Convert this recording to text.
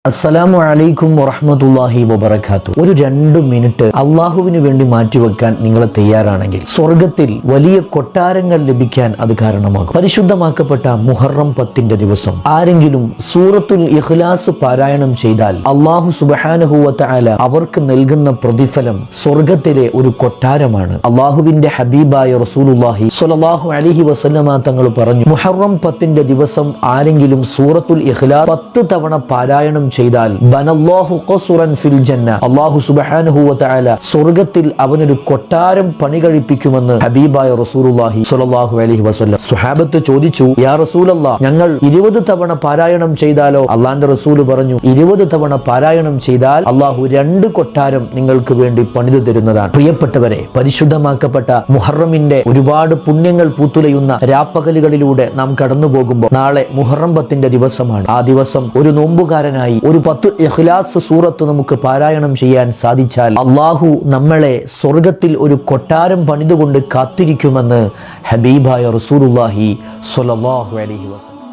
അസ്സലാമു അലൈക്കും വറഹ്മത്തുള്ളാഹി വബറകാതുഹു. ഒരു 2 മിനിറ്റ് അള്ളാഹുവിന് വേണ്ടി മാറ്റിവെക്കാൻ നിങ്ങൾ തയ്യാറാണെങ്കിൽ സ്വർഗത്തിൽ വലിയ കൊട്ടാരങ്ങൾ ലഭിക്കാൻ അത് കാരണമാകും. പരിശുദ്ധമാക്കപ്പെട്ട മുഹറം 10 ദിവസം ആരെങ്കിലും സൂറത്തുൽ ഇഖ്ലാസ് പാരായണം ചെയ്താൽ അല്ലാഹു സുബ്ഹാനഹു വ തആല അവർക്ക് നൽകുന്ന പ്രതിഫലം സ്വർഗത്തിലെ ഒരു കൊട്ടാരമാണ്. അല്ലാഹുവിന്റെ ഹബീബായ റസൂലുള്ളാഹി സ്വല്ലല്ലാഹു അലൈഹി വസല്ലമ തങ്ങൾ പറഞ്ഞു, മുഹറം 10 ദിവസം ആരെങ്കിലും സൂറത്തുൽ ഇഖ്ലാസ് 10 തവണ പാരായണം ചെയ്താൽ ബനല്ലാഹു ഖസ്റൻ ഫിൽ ജന്ന, അല്ലാഹു സുബ്ഹാനഹു വ തആല സ്വർഗ്ഗത്തിൽ അവനൊരു കൊട്ടാരം പണി കഴിപ്പിക്കുമെന്ന് ഹബീബായ റസൂലുള്ളാഹി സ്വല്ലല്ലാഹു അലൈഹി വസല്ലം. സ്വഹാബത്ത് ചോദിച്ചു, യാ റസൂലല്ലാഹ്, ഞങ്ങൾ 20 തവണ പാരായണം ചെയ്താലോ? അല്ലാഹുവിന്റെ റസൂൽ പറഞ്ഞു, 20 തവണ പാരായണം ചെയ്താൽ അല്ലാഹു 2 കൊട്ടാരം നിങ്ങൾക്ക് വേണ്ടി പണിതു തരുന്നതാണ്. പ്രിയപ്പെട്ടവരെ, പരിശുദ്ധമാക്കപ്പെട്ട മുഹറമിന്റെ ഒരുപാട് പുണ്യങ്ങൾ പൂത്തുലയുന്ന രാപ്പകലുകളിലൂടെ നാം കടന്നു പോകുമ്പോൾ നാളെ മുഹറം 10 ദിവസമാണ്. ആ ദിവസം ഒരു നോമ്പുകാരനായി ഒരു 10 ഇഖ്ലാസ് സൂറത്ത് നമുക്ക് പാരായണം ചെയ്യാൻ സാധിച്ചാൽ അള്ളാഹു നമ്മളെ സ്വർഗത്തിൽ ഒരു കൊട്ടാരം പണിതുകൊണ്ട് കാത്തിരിക്കുമെന്ന് ഹബീബായ റസൂലുള്ളാഹി സ്വല്ലല്ലാഹു അലൈഹി വസല്ലം.